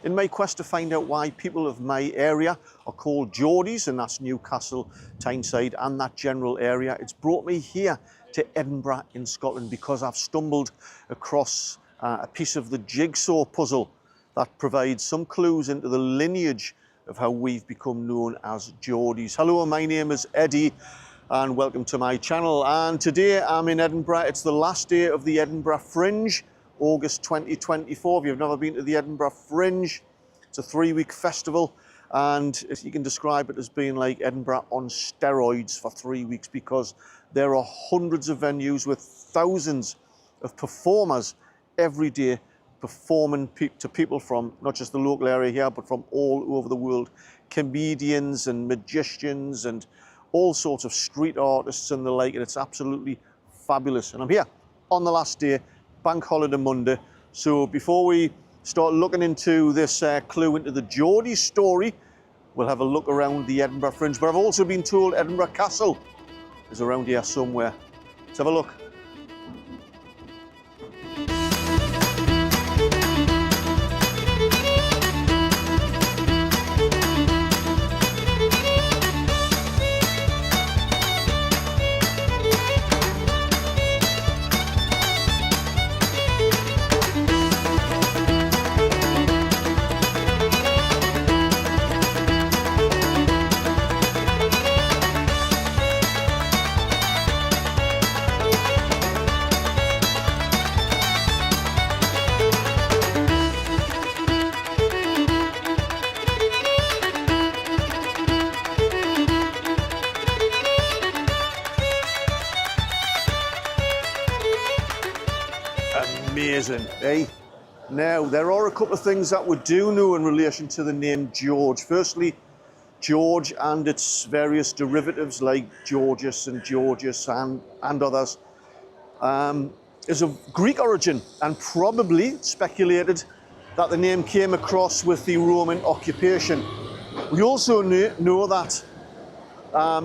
In my quest to find out why people of my area are called Geordies, and that's Newcastle, Tyneside and that general area, it's brought me here to Edinburgh in Scotland because I've stumbled across a piece of the jigsaw puzzle that provides some clues into the lineage of how we've become known as Geordies. Hello, my name is Eddie and welcome to my channel. And today I'm in Edinburgh. It's the last day of the Edinburgh Fringe, August 2024. If you've never been to the Edinburgh Fringe, it's a 3-week festival, and you can describe it as being like Edinburgh on steroids for 3 weeks, because there are hundreds of venues with thousands of performers every day performing to people from not just the local area here, but from all over the world. Comedians and magicians and all sorts of street artists and the like, and it's absolutely fabulous. And I'm here on the last day, Bank Holiday Monday. So before we start looking into this clue into the Jordi story, we'll have a look around the Edinburgh Fringe. But I've also been told Edinburgh Castle is around here somewhere. Let's have a look. Amazing, eh? Now, there are a couple of things that we do know in relation to the name George. Firstly, George and its various derivatives like Georgius and Georgius and others is of Greek origin, and probably speculated that the name came across with the Roman occupation. We also know that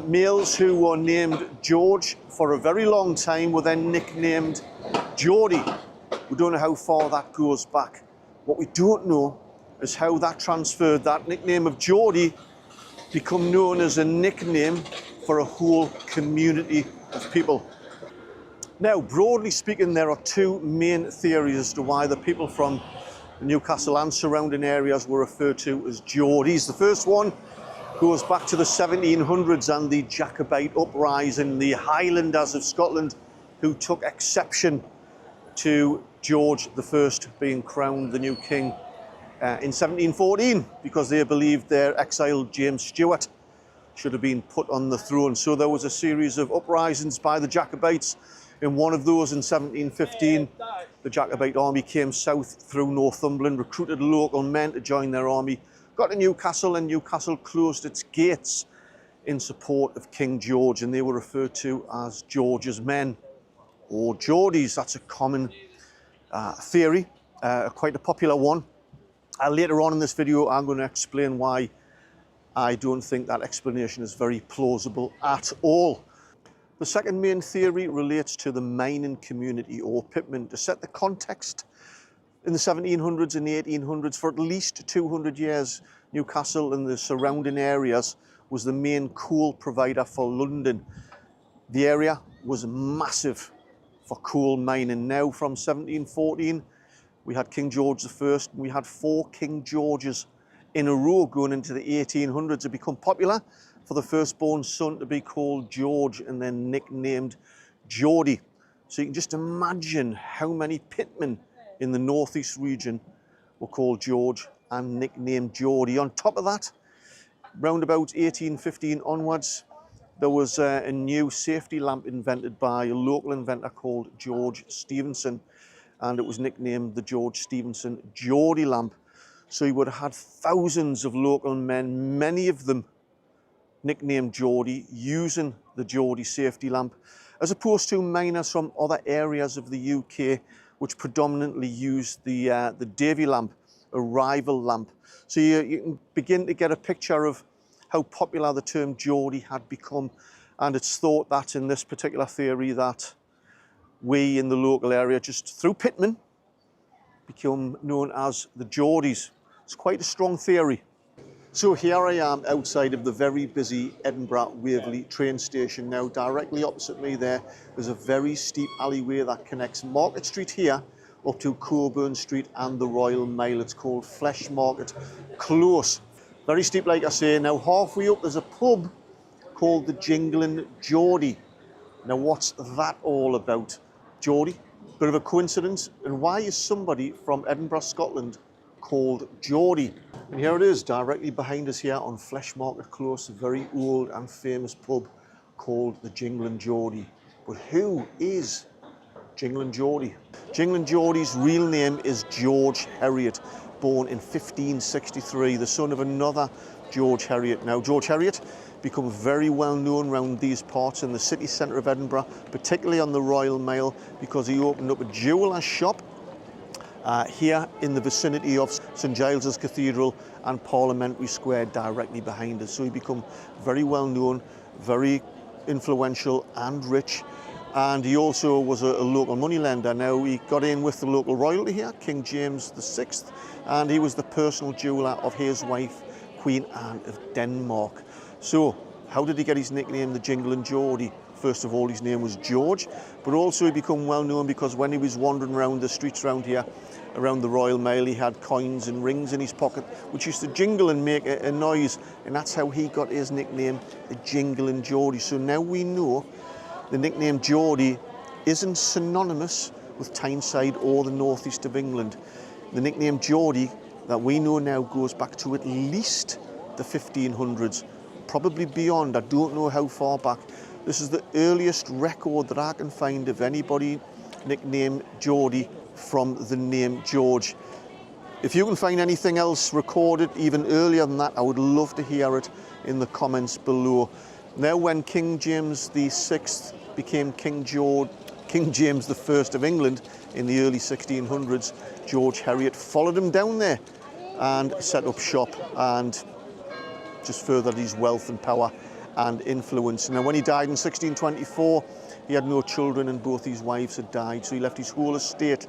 males who were named George for a very long time were then nicknamed Jordi. We don't know how far that goes back. What we don't know is how that transferred, that nickname of Jordi, become known as a nickname for a whole community of people. Now, broadly speaking, there are two main theories as to why the people from Newcastle and surrounding areas were referred to as Geordies. The first one goes back to the 1700s and the Jacobite uprising, the Highlanders of Scotland who took exception to George I being crowned the new king in 1714, because they believed their exiled James Stewart should have been put on the throne. So there was a series of uprisings by the Jacobites. In one of those in 1715, the Jacobite army came south through Northumberland, recruited local men to join their army, got to Newcastle, and Newcastle closed its gates in support of King George, and they were referred to as George's men, or Geordies. That's a common theory, quite a popular one. Later on in this video, I'm going to explain why I don't think that explanation is very plausible at all. The second main theory relates to the mining community, or pitmen. To set the context, in the 1700s and the 1800s, for at least 200 years, Newcastle and the surrounding areas was the main coal provider for London. The area was massive for coal mining. Now, from 1714, we had King George I, and we had 4 King Georges in a row going into the 1800s. It became popular for the firstborn son to be called George and then nicknamed Jordi. So you can just imagine how many pitmen in the northeast region were called George and nicknamed Jordi. On top of that, round about 1815 onwards, there was a new safety lamp invented by a local inventor called George Stephenson, and it was nicknamed the George Stephenson Geordie lamp. So you would have had thousands of local men, many of them nicknamed Jordi, using the Geordie safety lamp, as opposed to miners from other areas of the UK which predominantly used the Davy lamp, a rival lamp. So you can begin to get a picture of how popular the term Geordie had become, and it's thought that in this particular theory that we in the local area, just through pitmen, become known as the Geordies. It's quite a strong theory. So here I am outside of the very busy Edinburgh Waverley train station. Now directly opposite me there's a very steep alleyway that connects Market Street here up to Coburn Street and the Royal Mile. It's called Flesh Market Close. Very steep, like I say. Now halfway up there's a pub called the Jingling Jordie. Now what's that all about? Jordi? Bit of a coincidence. And why is somebody from Edinburgh, Scotland called Jordi? And here it is, directly behind us here on Flesh Market Close, a very old and famous pub called the Jingling Jordie. But who is Jingling Jordie? Jingling Jordie's real name is George Heriot, born in 1563, the son of another George Heriot. Now, George Heriot become very well known around these parts in the city centre of Edinburgh, particularly on the Royal Mile, because he opened up a jeweller's shop here in the vicinity of St Giles's Cathedral and Parliamentary Square directly behind us. So he became very well known, very influential and rich. And he also was a local moneylender. Now he got in with the local royalty here, King James VI, and he was the personal jeweller of his wife, Queen Anne of Denmark. So how did he get his nickname, the Jingling Jordie? First of all, his name was George, but also he became well known because when he was wandering around the streets around here, around the Royal Mile, he had coins and rings in his pocket, which used to jingle and make a noise, and that's how he got his nickname, the Jingling Jordie. So now we know the nickname Jordi isn't synonymous with Tyneside or the northeast of England. The nickname Jordi that we know now goes back to at least the 1500s, probably beyond. I don't know how far back. This is the earliest record that I can find of anybody nicknamed Jordi from the name George. If you can find anything else recorded even earlier than that, I would love to hear it in the comments below. Now when King James VI became King James I of England in the early 1600s, George Heriot followed him down there and set up shop and just furthered his wealth and power and influence. Now when he died in 1624, he had no children and both his wives had died, so he left his whole estate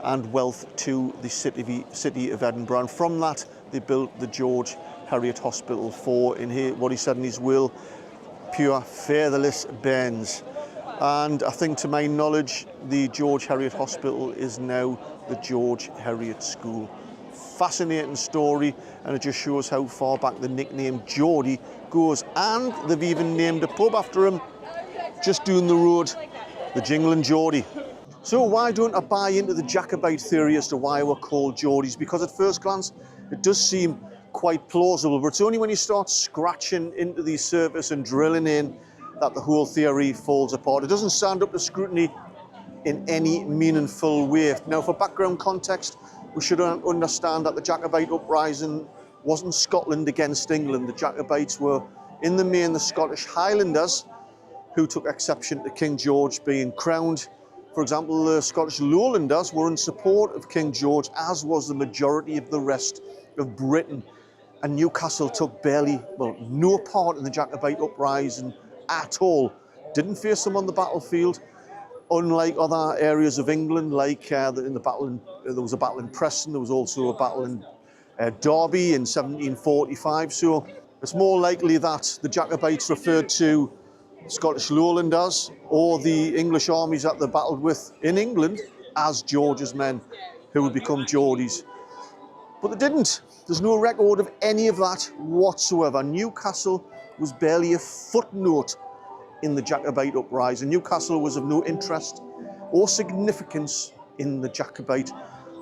and wealth to the city of Edinburgh. And from that, they built the George Heriot Hospital for, what he said in his will, pure featherless bairns. And I think, to my knowledge, the George Heriot Hospital is now the George Heriot School. Fascinating story, and it just shows how far back the nickname Jordi goes. And they've even named a pub after him, just down the road, the Jingling Jordie. So why don't I buy into the Jacobite theory as to why we're called Geordies? Because at first glance, it does seem quite plausible, but it's only when you start scratching into the surface and drilling in that the whole theory falls apart. It doesn't stand up to scrutiny in any meaningful way. Now, for background context, we should understand that the Jacobite uprising wasn't Scotland against England. The Jacobites were, in the main, the Scottish Highlanders who took exception to King George being crowned. For example, the Scottish Lowlanders were in support of King George, as was the majority of the rest of Britain. And Newcastle took no part in the Jacobite uprising at all. Didn't face them on the battlefield, unlike other areas of England, like there was a battle in Preston, there was also a battle in Derby in 1745. So it's more likely that the Jacobites referred to Scottish Lowlanders or the English armies that they battled with in England as George's men, who would become Geordies. But they didn't. There's no record of any of that whatsoever. Newcastle was barely a footnote in the Jacobite uprising. Newcastle was of no interest or significance in the Jacobite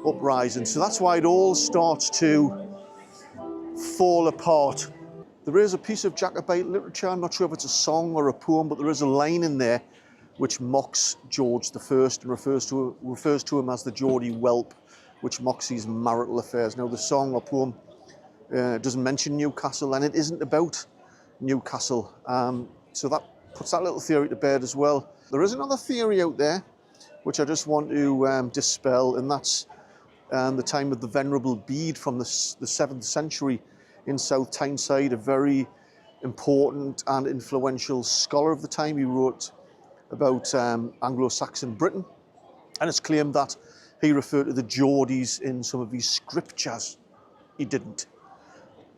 uprising. So that's why it all starts to fall apart. There is a piece of Jacobite literature, I'm not sure if it's a song or a poem, but there is a line in there which mocks George I and refers to him as the Geordie whelp, which mocks his marital affairs. Now, the song or poem doesn't mention Newcastle, and it isn't about Newcastle. So that puts that little theory to bed as well. There is another theory out there, which I just want to dispel, and that's the time of the Venerable Bede from the 7th century in South Tyneside, a very important and influential scholar of the time. He wrote about Anglo-Saxon Britain, and it's claimed that he referred to the Geordies in some of his scriptures. he didn't.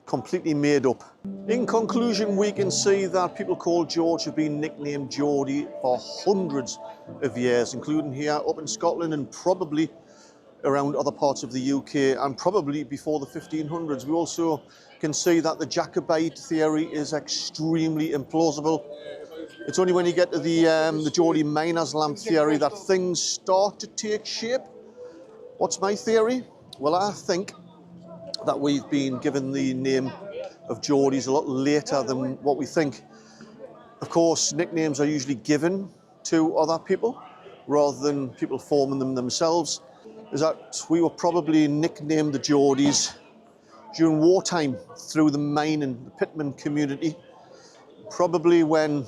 Completely made up. In conclusion, we can see that people called George have been nicknamed Jordi for hundreds of years, including here up in Scotland and probably around other parts of the UK and probably before the 1500s. We also can see that the Jacobite theory is extremely implausible. It's only when you get to the Geordie miner's lamp theory that things start to take shape. What's my theory? Well, I think that we've been given the name of Geordies a lot later than what we think. Of course, nicknames are usually given to other people rather than people forming them themselves. Is that we were probably nicknamed the Geordies during wartime through the mining, the pitman community, probably when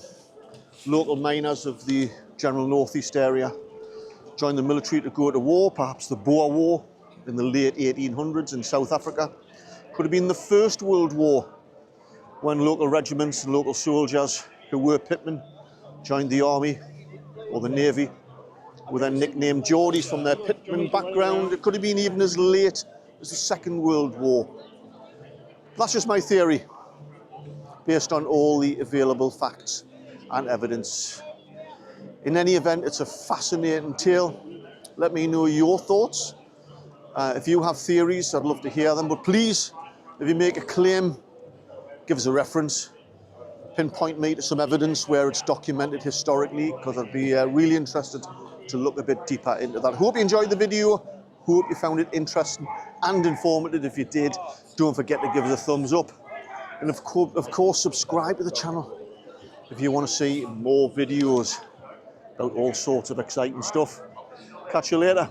local miners of the general northeast area joined the military to go to war, perhaps the Boer War in the late 1800s in South Africa. Could have been the First World War when local regiments and local soldiers who were pitmen joined the army or the navy, were then nicknamed Geordies from their pitman background. It could have been even as late as the Second World War. That's just my theory, based on all the available facts and evidence. In any event, it's a fascinating tale. Let me know your thoughts. If you have theories, I'd love to hear them. But please, if you make a claim, give us a reference. Pinpoint me to some evidence where it's documented historically, because I'd be really interested to look a bit deeper into that. Hope you enjoyed the video. Hope you found it interesting and informative. If you did, don't forget to give us a thumbs up. And of course, subscribe to the channel if you want to see more videos about all sorts of exciting stuff. Catch you later.